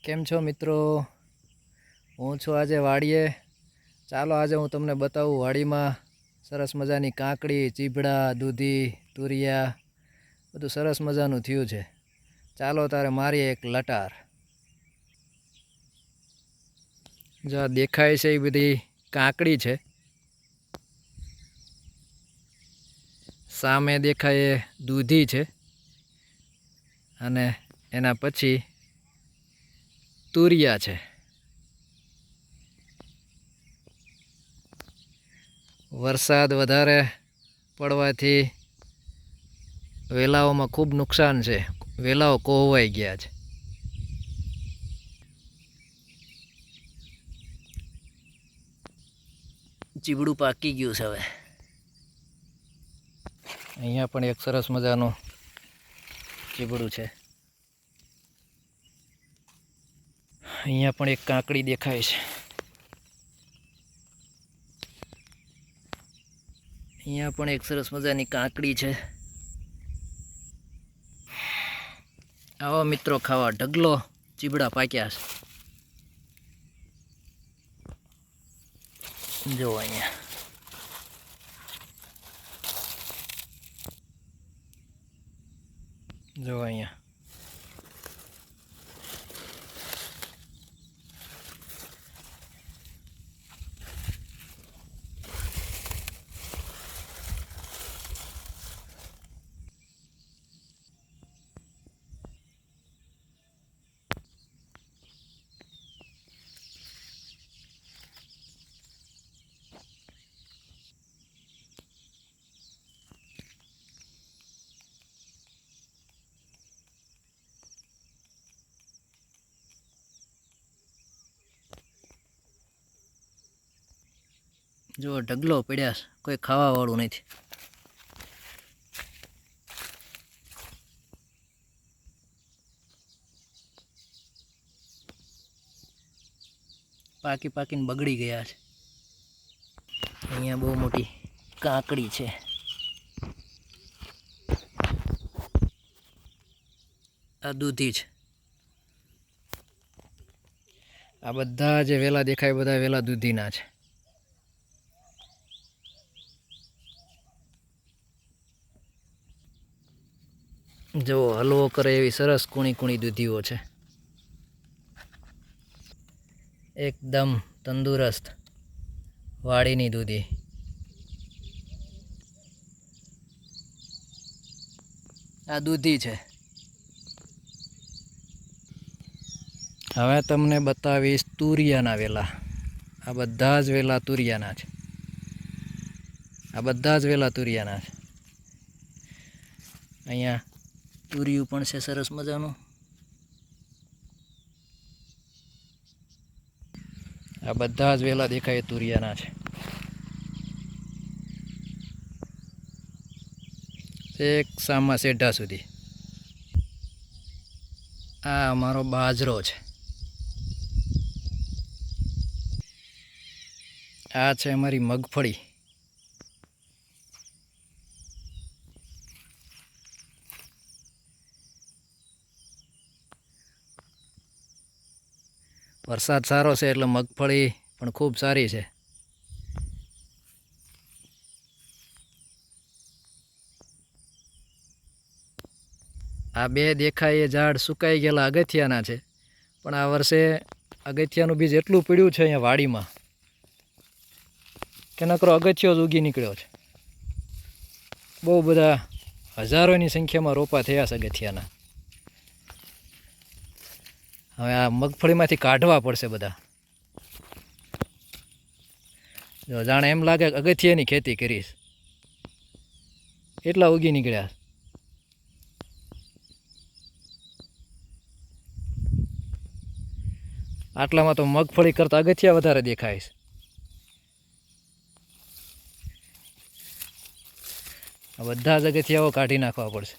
કેમ છો મિત્રો? હું છું આજે વાડીએ. ચાલો આજે હું તમને બતાવું વાડીમાં સરસ મજાની કાંકડી, ચીભડા, દૂધી, તુરિયા બધું સરસ મજાનું થયું છે. ચાલો તારે મારીએ એક લટાર. જો આ દેખાય છે એ બધી કાંકડી છે. સામે દેખાય એ દૂધી છે અને એના પછી તુરિયા છે. વરસાદ વધારે પડવાથી વેલાઓમાં ખૂબ નુકસાન છે. વેલાઓ કોહવાઈ ગયા છે. ચીબડું પાકી ગયું છે હવે. અહીંયા પણ એક સરસ મજાનું ચીબડું છે. અહીંયા પણ એક કાંકડી દેખાય છે. અહીંયા પણ એક સરસ મજાની કાંકડી છે. આવો મિત્રો ખાવા ઢગલો ચીબડા પાક્યા છે. જો અહીંયા જો અહીંયા જો ઢગલો પડ્યા છે, કોઈ ખાવા વાળું નથી. પાકીને બગડી ગયા છે. અહીંયા બહુ મોટી કાંકડી છે. આ દૂધી છે. આ બધા જે વેલા દેખાય બધા વેલા દૂધીના છે. જો હલવો કરે એવી સરસ કૂણી દૂધીઓ છે. એકદમ તંદુરસ્ત વાડીની દૂધી. આ દૂધી છે. હવે તમને બતાવીશ તુરિયાના વેલા. આ બધા જ વેલા તુરિયાના છે. આ બધા જ વેલા તુરિયાના છે. અહીંયા તુરિયું પણ છે સરસ મજાનું. આ બધા જ વેલા દેખાય તુરિયાના છે. એક સામા સેઢા સુધી. આ અમારો બાજરો છે. આ છે અમારી મગફળી. વરસાદ સારો છે એટલે મગફળી પણ ખૂબ સારી છે. આ બે દેખાય એ ઝાડ સુકાઈ ગયેલા અગથિયાના છે, પણ આ વર્ષે અગથિયાનું બીજ એટલું પીળ્યું છે અહીંયા વાડીમાં કે નકરો અગથિયો જ ઉગી નીકળ્યો છે. બહુ બધા હજારોની સંખ્યામાં રોપા થયા છે અગથિયાના. હવે આ મગફળીમાંથી કાઢવા પડશે બધા. જો જાણે એમ લાગે કે અગથિયાની ખેતી કરીશ એટલા ઉગી નીકળ્યા. આટલામાં તો મગફળી કરતાં અગથિયા વધારે દેખાય છે. આ બધા જ અગથિયાઓ કાઢી નાખવા પડશે.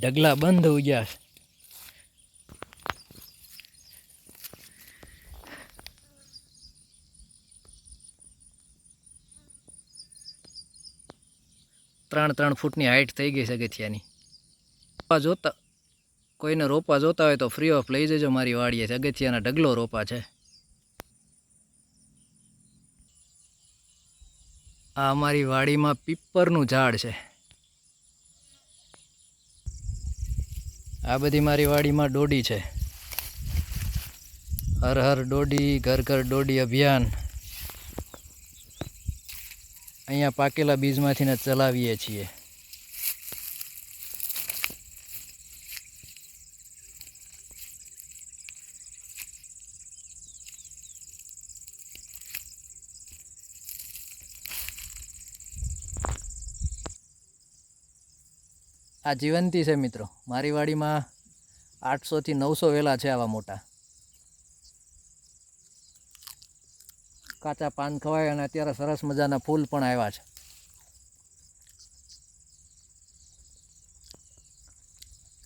ઢગલા બંધ ઉગ્યા છે. 3 ફૂટની હાઈટ થઈ ગઈ છે અગથિયાની. રોપા જોતા કોઈને રોપા જોતા હોય તો ફ્રી ઓફ લઈ જજો મારી વાડીએ. અગથિયાના ઢગલો રોપા છે. આ અમારી વાડીમાં પીપરનું ઝાડ છે. આ બધી મારી વાડીમાં ડોડી છે. હર હર ડોડી, ઘર ઘર ડોડી અભિયાન અહીંયા પાકેલા બીજમાંથી ને ચલાવીએ છીએ. આ જીવંતી છે મિત્રો. મારી વાડીમાં 800 થી 900 વેલા છે આવા મોટા. કાચા પાન ખવાય અને અત્યારે સરસ મજાના ફૂલ પણ આવ્યા છે.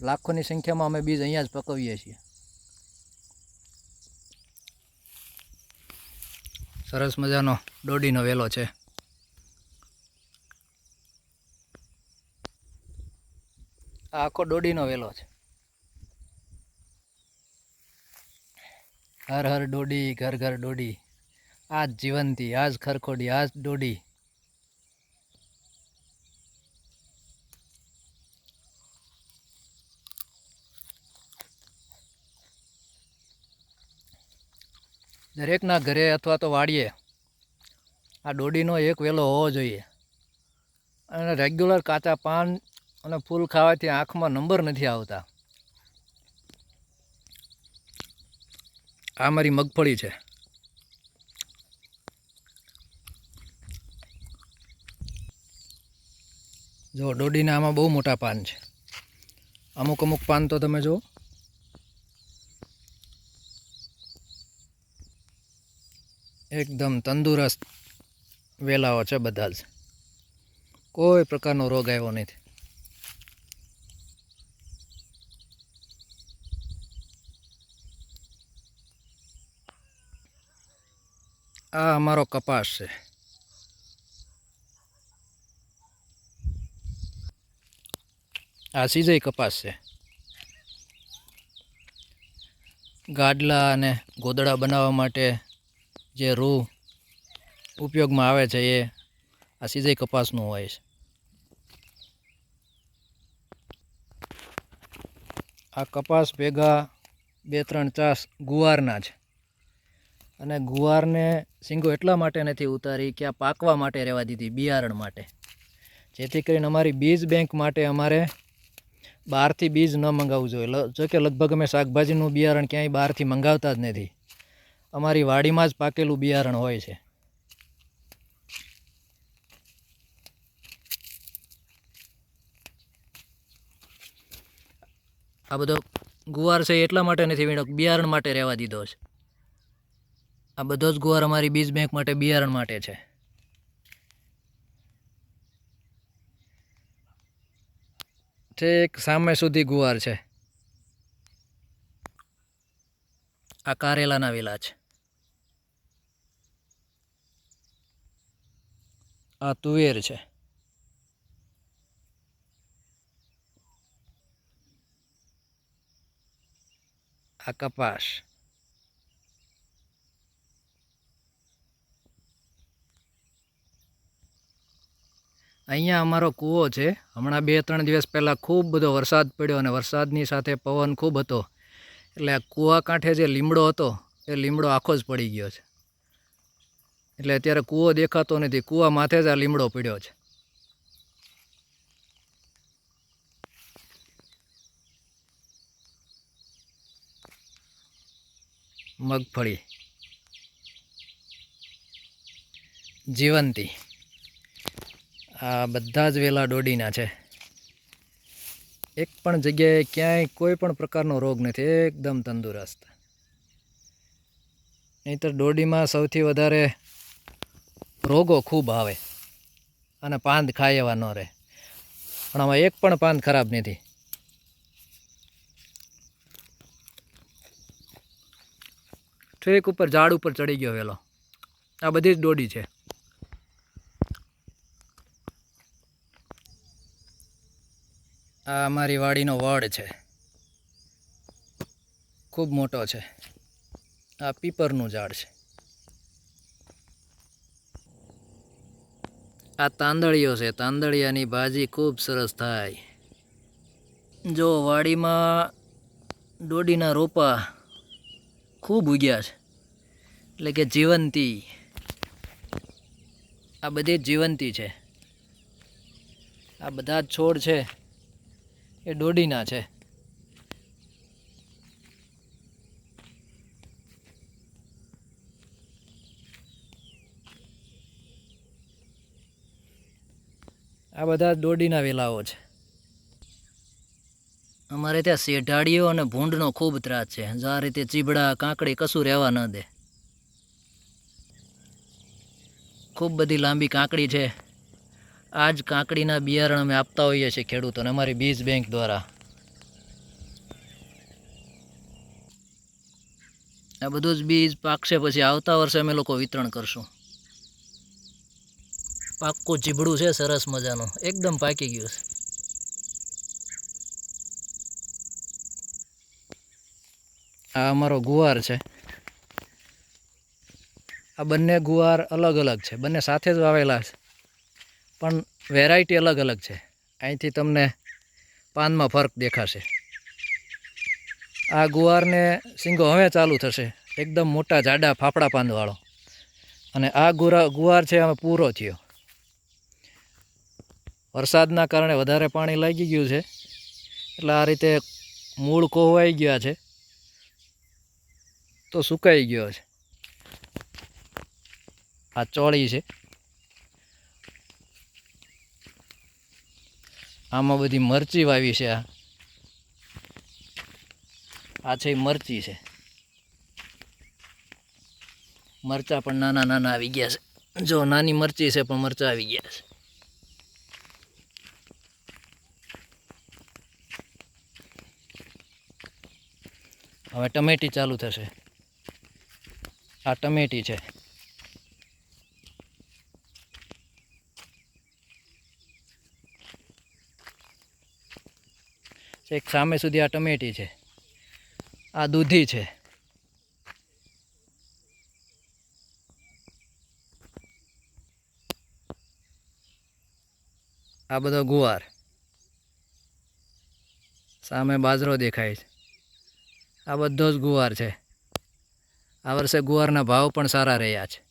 લાખોની સંખ્યામાં અમે બીજ અહીંયા જ પકવીએ છીએ. સરસ મજાનો ડોડીનો વેલો છે. આ આખો ડોડીનો વેલો છે. હર હર ડોડી, ઘર ઘર ડોડી. આજ જીવંતી, આજ ખરખોડી, આજ ડોડી. દરેકના ઘરે અથવા તો વાડીએ આ ડોડીનો એક વેલો હોવો જોઈએ. અને રેગ્યુલર કાચા પાન અને ફૂલ ખાવાથી આંખમાં નંબર નથી આવતા. આ મારી મગફળી છે. જો ડોડીના આમાં બહુ મોટા પાન છે. અમુક પાન તો તમે જુઓ. એકદમ તંદુરસ્ત વેલાઓ છે બધા જ. કોઈ પ્રકારનો રોગ આવ્યો નથી. આ અમારો કપાસ છે. આ સીઝઈ કપાસ છે. ગાડલા અને ગોદડા બનાવવા માટે જે રૂ ઉપયોગમાં આવે છે એ આ સીઝઈ કપાસનું હોય છે. આ કપાસ ભેગા 2-3 ચાસ ગુવારના છે. અને ગુવારને સિંગો એટલા માટે નથી ઉતારી કે આ પાકવા માટે રહેવા દીધી, બિયારણ માટે. જેથી કરીને અમારી બીજ બેંક માટે અમારે બહારથી બીજ ન મંગાવવું જોઈએ. જો કે લગભગ અમે શાકભાજીનું બિયારણ ક્યાંય બહારથી મંગાવતા જ નથી. અમારી વાડીમાં જ પાકેલું બિયારણ હોય છે. આ બધો ગુવાર છે એટલા માટે નથી વીણ્યો, બિયારણ માટે રહેવા દીધો છે. આ બધો જ ગુવાર અમારી બીજ બેંક માટે, બિયારણ માટે છે. ઠેક સામે સુધી ગુવાર છે. આ કારેલાના વેલા છે. આ તુવેર છે. આ કપાસ. અહીંયા અમારો કૂવો છે. હમણાં 2-3 દિવસ પહેલાં ખૂબ બધો વરસાદ પડ્યો અને વરસાદની સાથે પવન ખૂબ હતો. એટલે આ કૂવા કાંઠે જે લીમડો હતો એ લીમડો આખો જ પડી ગયો છે. એટલે અત્યારે કૂવો દેખાતો નથી. કૂવા માથે જ આ લીમડો પડ્યો છે. મગફળી જીવંતી. આ બધા જ વેલા ડોડીના છે. એક પણ જગ્યાએ ક્યાંય કોઈ પણ પ્રકારનો રોગ નથી. એકદમ તંદુરસ્ત. નહીંતર ડોડીમાં સૌથી વધારે રોગો ખૂબ આવે અને પાંદ ખાય એવા ન રહે. પણ આમાં એક પણ પાંદ ખરાબ નથી. ઠેક ઉપર ઝાડ ઉપર ચડી ગયો વેલો. આ બધી જ ડોડી છે. આ અમારી વાડીનો વડ છે, ખૂબ મોટો છે. આ પીપરનું ઝાડ છે. આ તાંદળીઓ છે, તાંદળિયાની ભાજી ખૂબ સરસ થાય. જો વાડીમાં દોડીના રોપા ખૂબ ઉગ્યા છે, એટલે કે જીવંતી. આ બધી જીવંતી છે. આ બધા જ છોડ છે એ દોડીના છે. આ બધા દોડીના વેલાઓ છે. અમારે ત્યાં શેઢાડીઓ અને ભૂંડનો ખૂબ ત્રાસ છે. જો આ રીતે ચીબડા કાંકડી કશું રહેવા ન દે. ખૂબ બધી લાંબી કાંકડી છે. આ જ કાંકડીના બિયારણ અમે આપતા હોઈએ છીએ ખેડૂતોને અમારી બીજ બેંક દ્વારા. આ બધું જ બીજ પાકશે પછી આવતા વર્ષે અમે લોકો વિતરણ કરશું. પાક્કું ચીબડું છે, સરસ મજાનું, એકદમ પાકી ગયું છે. આ અમારો ગુવાર છે. આ બંને ગુવાર અલગ અલગ છે, બંને સાથે જ વાવેલા છે, પણ વેરાયટી અલગ અલગ છે. અહીંથી તમને પાનમાં ફરક દેખાશે. આ ગુવારને શીંગો હવે ચાલુ થશે, એકદમ મોટા જાડા ફાફડા પાંદવાળો. અને આ ગુવાર છે હવે પૂરો થયો. વરસાદના કારણે વધારે પાણી લાગી ગયું છે, એટલે આ રીતે મૂળ કોહવાઈ ગયા છે, તો સુકાઈ ગયો છે. આ ચોળી છે. આમાં બધી મરચી વાવી છે. આ છે મરચી છે. મરચા પણ નાના નાના આવી ગયા છે. જો નાની મરચી છે પણ મરચા આવી ગયા છે. હવે ટમેટી ચાલુ થશે. આ ટમેટી છે. એક સામે સુધી આ ટમેટી છે. આ દૂધી છે. આ બધો ગુવાર. સામે બાજરો દેખાય છે. આ બધો જ ગુવાર છે. આ વર્ષે ગુવારના ભાવ પણ સારા રહ્યા છે.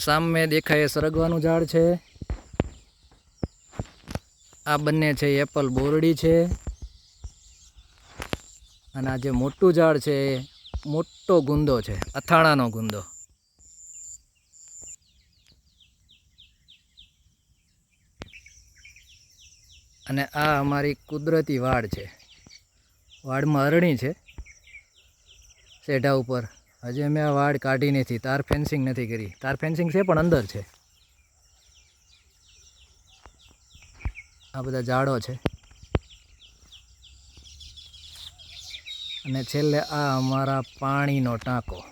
સામે દેખાય સરગવાનું ઝાડ છે. આ બંને છે એપલ બોરડી છે. અને આ જે મોટું ઝાડ છે એ મોટો ગુંદો છે, અથાણાનો ગુંદો. અને આ અમારી કુદરતી વાડ છે. વાડમાં અરણી છે શેઢા ઉપર. હજી અમે આ વાડ કાઢી નથી, તાર ફેન્સિંગ નથી કરી. તાર ફેન્સિંગ છે પણ અંદર છે. આ બધા ઝાડો છે. અને છેલ્લે આ અમારા પાણીનો ટાંકો.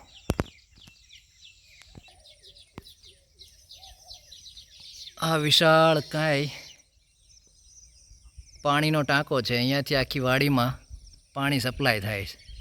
આ વિશાળ કાંઈ પાણીનો ટાંકો છે. અહીંયાથી આખી વાડીમાં પાણી સપ્લાય થાય છે.